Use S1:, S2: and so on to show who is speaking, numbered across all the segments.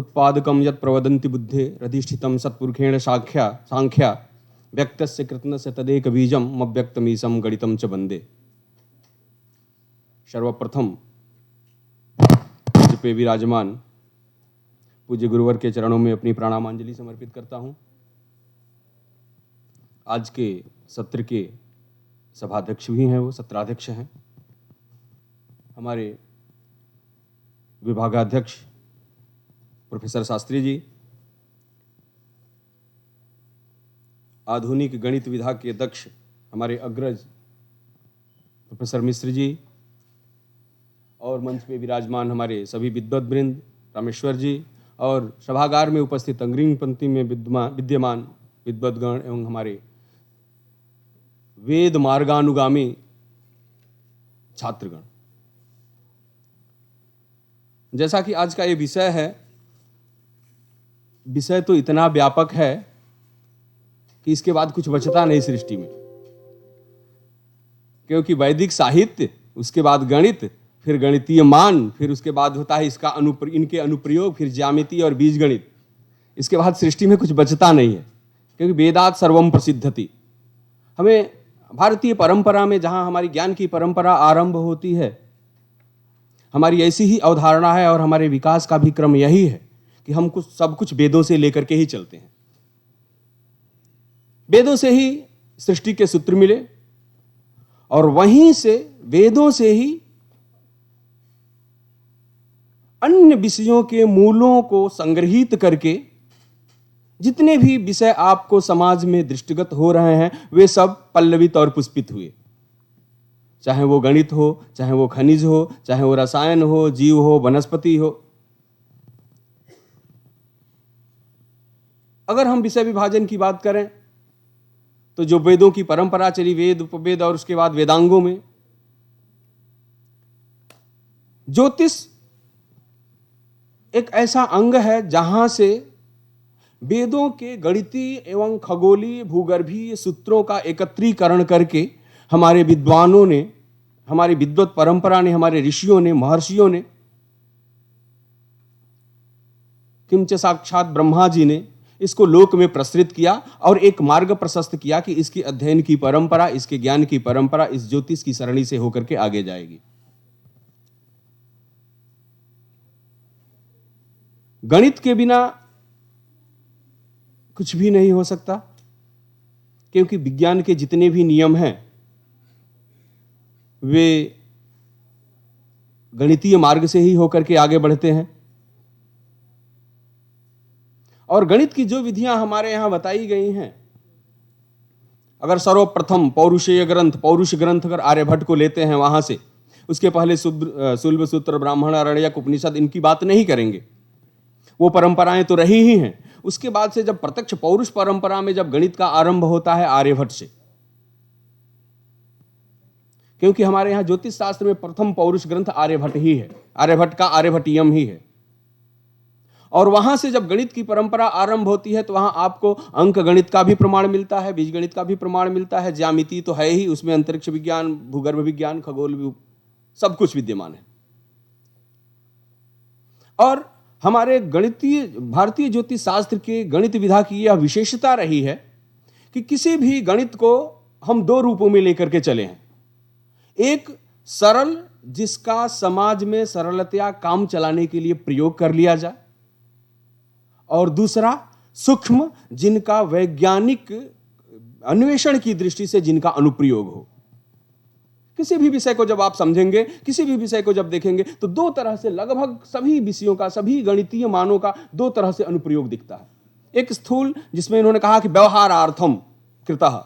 S1: उत्पादकम यत् प्रवदन्ति बुद्धे रधिष्ठितम सत्पुरुषेण सांख्या व्यक्तस्य कृत्नस्य तदेक बीजम मव्यक्तमीशम गणितम च वंदे। सर्वप्रथम मंच पे विराजमान पूज्य गुरुवर के चरणों में अपनी प्रणामांजलि समर्पित करता हूं। आज के सत्र के सभाध्यक्ष भी हैं, वो सत्राध्यक्ष हैं हमारे विभागाध्यक्ष प्रोफेसर शास्त्री जी, आधुनिक गणित विभाग के अध्यक्ष हमारे अग्रज प्रोफेसर मिश्र जी, और मंच पे विराजमान हमारे सभी विद्वत वृंद, रामेश्वर जी, और सभागार में उपस्थित अग्रिम पंक्ति में विद्यमान विद्वतगण एवं हमारे वेद मार्गानुगामी छात्रगण। जैसा कि आज का ये विषय है, विषय तो इतना व्यापक है कि इसके बाद कुछ बचता नहीं सृष्टि में, क्योंकि वैदिक साहित्य, उसके बाद गणित, फिर गणितीय मान, फिर उसके बाद होता है इसका इनके अनुप्रयोग, फिर ज्यामिति और बीजगणित। इसके बाद सृष्टि में कुछ बचता नहीं है, क्योंकि वेदात सर्वम प्रसिद्धति। हमें भारतीय परंपरा में जहां हमारी ज्ञान की परंपरा आरंभ होती है, हमारी ऐसी ही अवधारणा है और हमारे विकास का भी क्रम यही है कि हम सब कुछ वेदों से लेकर के ही चलते हैं। वेदों से ही सृष्टि के सूत्र मिले और वहीं से वेदों से ही अन्य विषयों के मूलों को संग्रहित करके जितने भी विषय आपको समाज में दृष्टिगत हो रहे हैं, वे सब पल्लवित और पुष्पित हुए। चाहे वो गणित हो, चाहे वो खनिज हो, चाहे वो रसायन हो, जीव हो, वनस्पति हो। अगर हम विषय विभाजन की बात करें तो जो वेदों की परंपरा चली, वेद, उपवेद और उसके बाद वेदांगों में ज्योतिष एक ऐसा अंग है जहां से वेदों के गणितीय एवं खगोलीय भूगर्भीय सूत्रों का एकत्रीकरण करके हमारे विद्वानों ने, हमारी विद्वत परंपरा ने, हमारे ऋषियों ने, महर्षियों ने, किंच साक्षात ब्रह्मा जी ने इसको लोक में प्रसरित किया और एक मार्ग प्रशस्त किया कि इसकी अध्ययन की परंपरा, इसके ज्ञान की परंपरा इस ज्योतिष की सरणी से होकर के आगे जाएगी। गणित के बिना कुछ भी नहीं हो सकता, क्योंकि विज्ञान के जितने भी नियम हैं वे गणितीय मार्ग से ही होकर के आगे बढ़ते हैं। और गणित की जो विधियां हमारे यहां बताई गई हैं, अगर सर्वप्रथम पौरुषेय ग्रंथ, पौरुष ग्रंथ अगर आर्यभट्ट को लेते हैं, वहां से उसके पहले सुल्ब सूत्र, ब्राह्मण, आरण्यक, उपनिषद, इनकी बात नहीं करेंगे, वो परंपराएं तो रही ही हैं। उसके बाद से जब प्रत्यक्ष पौरुष परंपरा में जब गणित का आरंभ होता है आर्यभट्ट से, क्योंकि हमारे यहां ज्योतिष शास्त्र में प्रथम पौरुष ग्रंथ आर्यभट्ट ही है, आर्यभट्ट का आर्यभट्टियम ही है। और वहां से जब गणित की परंपरा आरंभ होती है तो वहां आपको अंक गणित का भी प्रमाण मिलता है, बीज गणित का भी प्रमाण मिलता है, ज्यामिति तो है ही, उसमें अंतरिक्ष विज्ञान, भूगर्भ विज्ञान, खगोल, सब कुछ विद्यमान है। और हमारे गणितीय भारतीय ज्योतिष शास्त्र के गणित विधा की यह विशेषता रही है कि किसी भी गणित को हम दो रूपों में लेकर के चले हैं। एक सरल, जिसका समाज में सरलतया काम चलाने के लिए प्रयोग कर लिया जाए, और दूसरा सूक्ष्म, जिनका वैज्ञानिक अन्वेषण की दृष्टि से जिनका अनुप्रयोग हो। किसी भी विषय को जब आप समझेंगे, किसी भी विषय को जब देखेंगे, तो दो तरह से लगभग सभी विषयों का, सभी गणितीय मानों का दो तरह से अनुप्रयोग दिखता है। एक स्थूल, जिसमें इन्होंने कहा कि व्यवहारार्थम कृतः,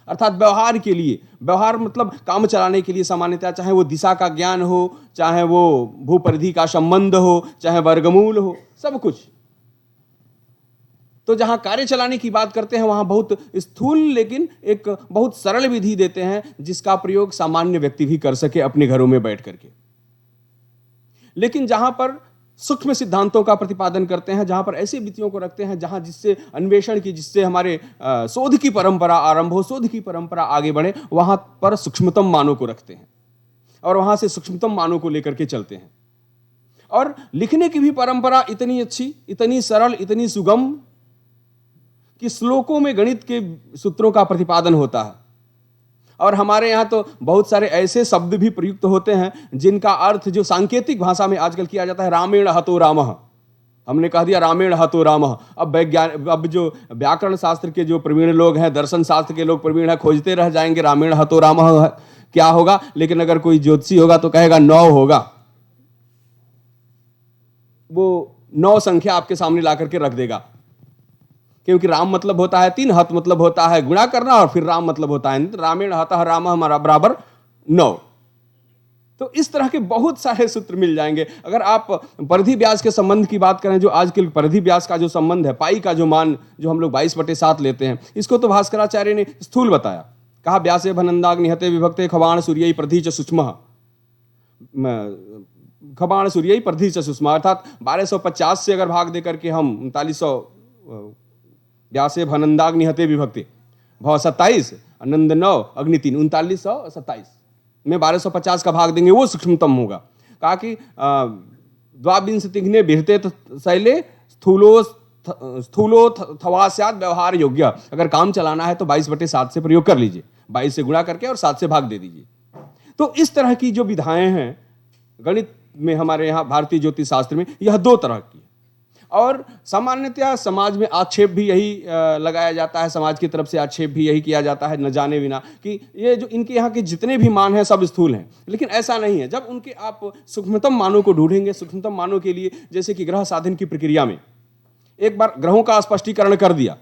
S1: अर्थात व्यवहार के लिए, व्यवहार मतलब काम चलाने के लिए सामान्यतः, चाहे वो दिशा का ज्ञान हो, चाहे वो भूपरिधि का संबंध हो, चाहे वर्गमूल हो, सब कुछ। तो जहां कार्य चलाने की बात करते हैं वहां बहुत स्थूल लेकिन एक बहुत सरल विधि देते हैं, जिसका प्रयोग सामान्य व्यक्ति भी कर सके अपने घरों में बैठ करके। लेकिन जहां पर सूक्ष्म सिद्धांतों का प्रतिपादन करते हैं, जहां पर ऐसी विधियों को रखते हैं जहां जिससे अन्वेषण की, जिससे हमारे शोध की परंपरा आरंभ हो, शोध की परंपरा आगे बढ़े, वहां पर सूक्ष्मतम मानों को रखते हैं और वहां से सूक्ष्मतम मानों को लेकर के चलते हैं। और लिखने की भी परंपरा इतनी अच्छी, इतनी सरल, इतनी सुगम कि श्लोकों में गणित के सूत्रों का प्रतिपादन होता है। और हमारे यहाँ तो बहुत सारे ऐसे शब्द भी प्रयुक्त होते हैं जिनका अर्थ जो सांकेतिक भाषा में आजकल किया जाता है, रामेण हतो रामः। हमने कह दिया रामेण हतो रामः। अब जो व्याकरण शास्त्र के जो प्रवीण लोग हैं, दर्शन शास्त्र के लोग प्रवीण हैं, खोजते रह जाएंगे रामेण हतो रामः क्या होगा। लेकिन अगर कोई ज्योतिषी होगा तो कहेगा 9 होगा। वो 9 संख्या आपके सामने ला करके रख देगा, क्योंकि राम मतलब होता है 3, हत मतलब होता है गुणा करना, और फिर राम मतलब होता है रामेण हतः रामः हमारा बराबर 9। तो इस तरह के बहुत सारे सूत्र मिल जाएंगे। अगर आप परिधि व्यास के संबंध की बात करें, जो आज के परिधि व्यास का जो संबंध है, पाई का जो मान जो हम लोग 22/7 लेते हैं, इसको तो भास्कराचार्य ने स्थूल बताया। कहा व्यासे भनंदाग्नि हते विभक्ते खबाण सूर्यै प्रधि च सूक्ष्मः, खबाण सूर्यै प्रधि च सूक्ष्मः, अर्थात 1250 से अगर भाग देकर के हम 3900 व्यासे भनंदाग्नि हते विभक्ते, भाव 27, आनंद 9, अग्नि 3, 3927 में 1250 का भाग देंगे, वो सूक्ष्मतम होगा। कहा कि द्वाविंशतिघ्ने बिहते शैले स्थूलो थवास्यात् व्यवहार योग्य। अगर काम चलाना है तो 22/7 से प्रयोग कर लीजिए, 22 से गुणा करके और 7 से भाग दे दीजिए। तो इस तरह की जो विधाएं हैं गणित में, हमारे यहाँ भारतीय ज्योतिष शास्त्र में, यह 2 तरह की। और सामान्यतया समाज में आक्षेप भी यही लगाया जाता है, समाज की तरफ से आक्षेप भी यही किया जाता है, न जाने बिना, कि ये जो इनके यहाँ के जितने भी मान हैं सब स्थूल हैं। लेकिन ऐसा नहीं है। जब उनके आप सूक्ष्मतम मानों को ढूंढेंगे, सूक्ष्मतम मानों के लिए, जैसे कि ग्रह साधन की प्रक्रिया में एक बार ग्रहों का स्पष्टीकरण कर दिया,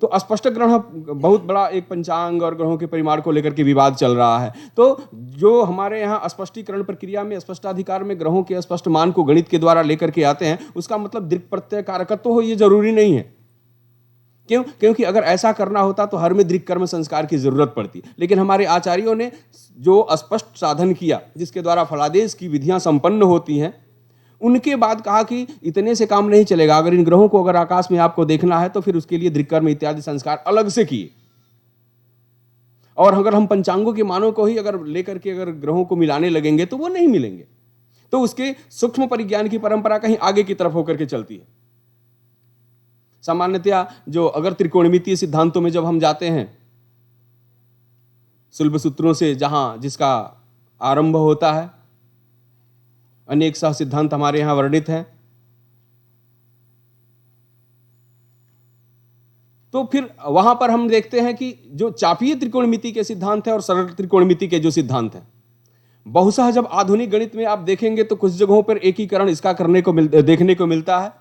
S1: तो अस्पष्ट ग्रह बहुत बड़ा एक पंचांग और ग्रहों के परिमाण को लेकर के विवाद चल रहा है। तो जो हमारे यहाँ स्पष्टीकरण प्रक्रिया में, स्पष्टाधिकार में ग्रहों के स्पष्ट मान को गणित के द्वारा लेकर के आते हैं, उसका मतलब दृक् प्रत्यय कारकत्व हो, ये जरूरी नहीं है। क्यों? क्योंकि अगर ऐसा करना होता तो हर में दृक् कर्म संस्कार की जरूरत पड़ती। लेकिन हमारे आचार्यों ने जो स्पष्ट साधन किया, जिसके द्वारा फलादेश की विधियां संपन्न होती हैं, उनके बाद कहा कि इतने से काम नहीं चलेगा। अगर इन ग्रहों को अगर आकाश में आपको देखना है तो फिर उसके लिए दृक्कर्म इत्यादि संस्कार अलग से किए। और अगर हम पंचांगों के मानों को ही अगर लेकर के अगर ग्रहों को मिलाने लगेंगे तो वो नहीं मिलेंगे। तो उसके सूक्ष्म परिज्ञान की परंपरा कहीं आगे की तरफ होकर के चलती है। सामान्यतया जो अगर त्रिकोणमितीय सिद्धांतों में जब हम जाते हैं, सुलभ सूत्रों से जहां जिसका आरंभ होता है, अनेक सह सिद्धांत हमारे यहां वर्णित हैं, तो फिर वहां पर हम देखते हैं कि जो चापीय त्रिकोणमिति के सिद्धांत है और सरल त्रिकोणमिति के जो सिद्धांत हैं, बहुशः जब आधुनिक गणित में आप देखेंगे तो कुछ जगहों पर एकीकरण इसका देखने को मिलता है।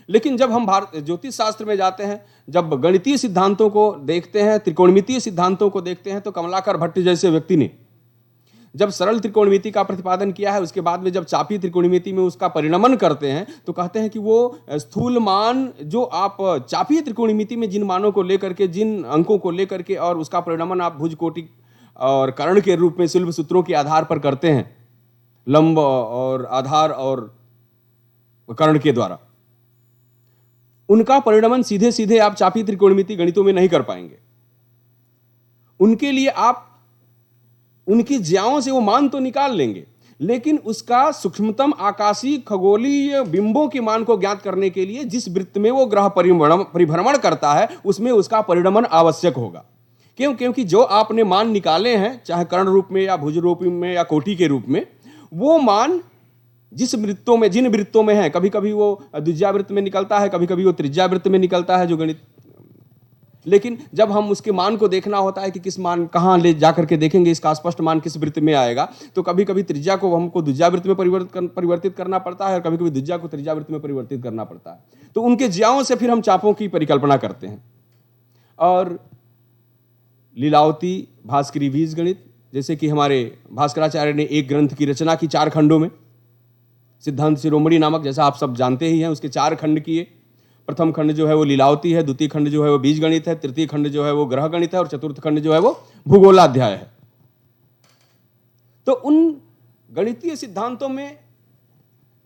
S1: लेकिन जब हम ज्योतिष शास्त्र में जाते हैं, जब गणितीय सिद्धांतों को देखते हैं, त्रिकोणमितीय सिद्धांतों को देखते हैं, तो कमलाकर भट्ट जैसे व्यक्ति ने जब सरल त्रिकोणमिति का प्रतिपादन किया है, उसके बाद में जब चापी त्रिकोणमिति में उसका परिणमन करते हैं, तो कहते हैं कि वो स्थूल मान जो आप चापी त्रिकोणमिति में जिन मानों को लेकर के, जिन अंकों को लेकर के, और उसका परिणमन आप भुज कोटि और कर्ण के रूप में सुलभ सूत्रों के आधार पर करते हैं, लंब और आधार और कर्ण के द्वारा, उनका परिणमन सीधे सीधे आप चापी त्रिकोणमिति गणितों में नहीं कर पाएंगे। उनके लिए आप उनकी ज्याओं से वो मान तो निकाल लेंगे, लेकिन उसका सूक्ष्मतम आकाशीय खगोलीय बिंबों के मान को ज्ञात करने के लिए जिस वृत्त में वो ग्रह परिभ्रमण करता है, उसमें उसका परिणमन आवश्यक होगा। क्यों? क्योंकि जो आपने मान निकाले हैं, चाहे कर्ण रूप में या भुज रूप में या कोटि के रूप में, वो मान जिस वृत्तों में, जिन वृत्तों में है, कभी कभी वो द्विज्यावृत्त में निकलता है, कभी कभी वो त्रिज्यावृत्त में निकलता है जो गणित। लेकिन जब हम उसके मान को देखना होता है कि किस मान कहाँ ले जाकर के देखेंगे, इसका स्पष्ट मान किस वृत्त में आएगा, तो कभी कभी त्रिज्या को हमको द्विज्यावृत्त में परिवर्तित करना पड़ता है, और कभी कभी द्विज्या को त्रिज्यावृत्त में परिवर्तित करना पड़ता है। तो उनके ज्याओं से फिर हम चापों की परिकल्पना करते हैं। और लीलावती भास्करी बीज गणित, जैसे कि हमारे भास्कराचार्य ने एक ग्रंथ की रचना की 4 खंडों में, सिद्धांत शिरोमणि नामक, जैसा आप सब जानते ही हैं, उसके 4 खंड किए। प्रथम खंड जो है वो लीलावती है, द्वितीय खंड जो है वो बीज गणित है, तृतीय खंड जो है वो ग्रह गणित है, और चतुर्थ खंड जो है वो भूगोलाध्याय है। तो उन गणितीय सिद्धांतों में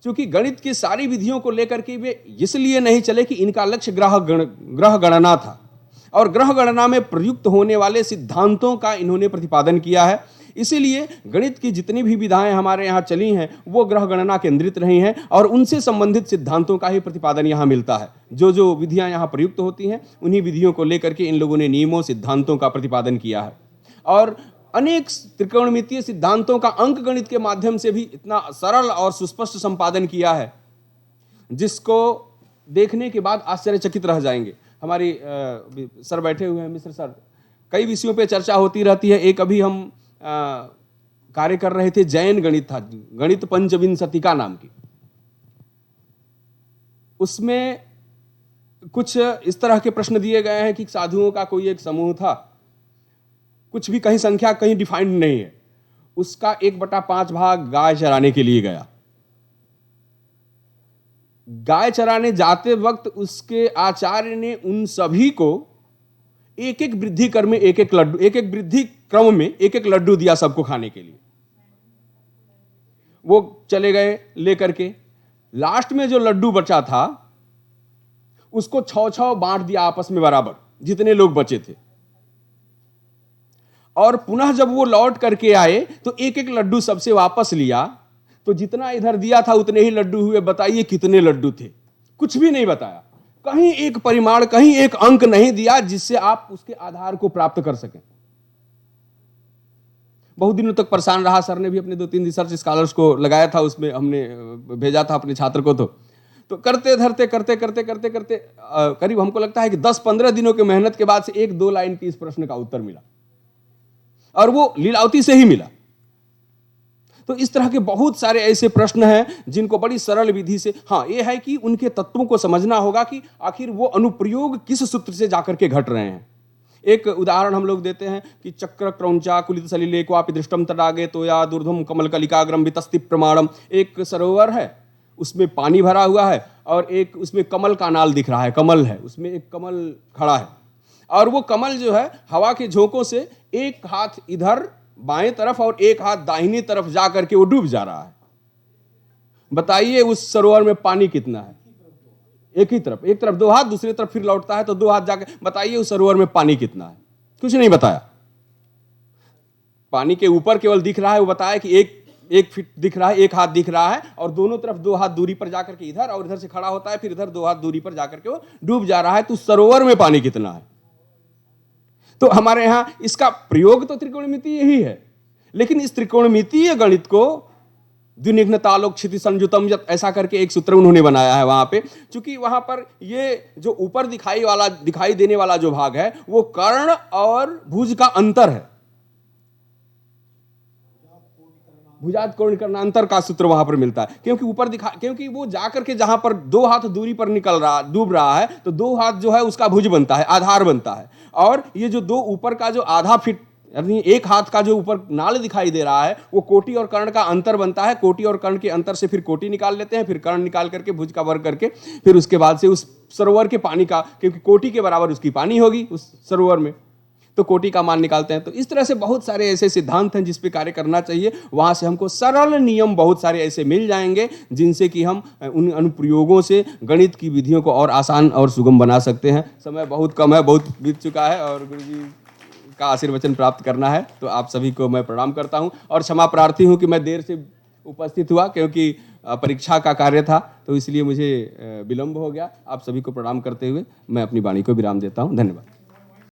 S1: चूंकि गणित की सारी विधियों को लेकर के वे इसलिए नहीं चले कि इनका लक्ष्य ग्रह गणना था, और ग्रह गणना में प्रयुक्त होने वाले सिद्धांतों का इन्होंने प्रतिपादन किया है। इसीलिए गणित की जितनी भी विधाएं हमारे यहाँ चली हैं वो ग्रह गणना केंद्रित रही हैं और उनसे संबंधित सिद्धांतों का ही प्रतिपादन यहाँ मिलता है। जो जो विधियां यहाँ प्रयुक्त होती हैं उन्हीं विधियों को लेकर के इन लोगों ने नियमों सिद्धांतों का प्रतिपादन किया है और अनेक त्रिकोणमितीय सिद्धांतों का अंक गणित के माध्यम से भी इतना सरल और सुस्पष्ट संपादन किया है जिसको देखने के बाद आश्चर्यचकित रह जाएंगे। हमारी सर बैठे हुए हैं, मिश्र सर, कई विषयों पे चर्चा होती रहती है। एक अभी हम कार्य कर रहे थे, जैन गणित था, गणित पंचविंशतिका नाम की। उसमें कुछ इस तरह के प्रश्न दिए गए हैं कि साधुओं का कोई एक समूह था, कुछ भी कहीं संख्या कहीं डिफाइंड नहीं है, उसका 1/5 भाग गाय चराने के लिए गया। गाय चराने जाते वक्त उसके आचार्य ने उन सभी को एक एक वृद्धि क्रम में एक एक लड्डू, एक एक वृद्धि क्रम में एक एक लड्डू दिया सबको खाने के लिए। वो चले गए लेकर के, लास्ट में जो लड्डू बचा था उसको 6-6 बांट दिया आपस में बराबर, जितने लोग बचे थे। और पुनः जब वो लौट करके आए तो एक एक लड्डू सबसे वापस लिया, तो जितना इधर दिया था उतने ही लड्डू हुए। बताइए कितने लड्डू थे? कुछ भी नहीं बताया, कहीं एक परिमाण, कहीं एक अंक नहीं दिया जिससे आप उसके आधार को प्राप्त कर सकें। बहुत दिनों तक परेशान रहा। सर ने भी अपने 2-3 रिसर्च स्कॉलर्स को लगाया था, उसमें हमने भेजा था अपने छात्र को। तो करते धरते करते करते करते करते करीब हमको लगता है कि 10-15 दिनों की मेहनत के बाद से 1-2 लाइन की इस प्रश्न का उत्तर मिला, और वो लीलावती से ही मिला। तो इस तरह के बहुत सारे ऐसे प्रश्न हैं जिनको बड़ी सरल विधि से, हाँ ये है कि उनके तत्वों को समझना होगा कि आखिर वो अनुप्रयोग किस सूत्र से जाकर के घट रहे हैं। एक उदाहरण हम लोग देते हैं कि चक्र क्रौंचा कुलित सलिले क्वापि दृष्टम तडागे तोया दुर्धम कमल कलिकाग्रम वितस्ति प्रमाणम। एक सरोवर है, उसमें पानी भरा हुआ है और एक उसमें कमल का नाल दिख रहा है, कमल है, उसमें एक कमल खड़ा है, और वो कमल जो है हवा के झोंकों से एक हाथ इधर बाएं तरफ और एक हाथ दाहिनी तरफ जा करके वो डूब जा रहा है। बताइए उस सरोवर में पानी कितना है? एक ही तरफ, एक तरफ 2 हाथ, दूसरी तरफ फिर लौटता है तो 2 हाथ जाके, बताइए उस सरोवर में पानी कितना है? कुछ नहीं बताया। पानी के ऊपर केवल दिख रहा है, वो बताया कि एक फीट दिख रहा है, एक हाथ दिख रहा है, और दोनों तरफ 2 हाथ दूरी पर जाकर के इधर, और इधर से खड़ा होता है, फिर इधर 2 हाथ दूरी पर जाकर के वो डूब जा रहा है। तो सरोवर में पानी कितना है? तो हमारे यहां इसका प्रयोग तो त्रिकोणमितीय ही है, लेकिन इस त्रिकोणमितीय गणित को द्विनिघ्नतालोक क्षिति संयुतम यत् ऐसा करके एक सूत्र उन्होंने बनाया है वहां पे। चूंकि वहां पर ये जो ऊपर दिखाई देने वाला जो भाग है वो कर्ण और भुज का अंतर है, भुजात कोण कर्णांतर का सूत्र वहां पर मिलता है। क्योंकि वो जाकर के जहां पर 2 हाथ दूरी पर डूब रहा है, तो 2 हाथ जो है उसका भुज बनता है, आधार बनता है। और ये जो 2 ऊपर का जो आधा फीट, यानी 1 हाथ का जो ऊपर नाल दिखाई दे रहा है, वो कोटि और कर्ण का अंतर बनता है। कोटि और कर्ण के अंतर से फिर कोटि निकाल लेते हैं, फिर कर्ण निकाल करके भुज का वर्ग करके फिर उसके बाद से उस सरोवर के पानी का, क्योंकि कोटि के बराबर उसकी पानी होगी उस सरोवर में, तो कोटि का मान निकालते हैं। तो इस तरह से बहुत सारे ऐसे सिद्धांत हैं जिस पे कार्य करना चाहिए। वहां से हमको सरल नियम बहुत सारे ऐसे मिल जाएंगे जिनसे कि हम उन अनुप्रयोगों से गणित की विधियों को और आसान और सुगम बना सकते हैं। समय बहुत कम है, बहुत बीत चुका है, और गुरुजी का आशीर्वचन प्राप्त करना है। तो आप सभी को मैं प्रणाम करता हूं और क्षमा प्रार्थी हूं कि मैं देर से उपस्थित हुआ, क्योंकि परीक्षा का कार्य था, तो इसलिए मुझे विलंब हो गया। आप सभी को प्रणाम करते हुए मैं अपनी वाणी को विराम देता हूं। धन्यवाद।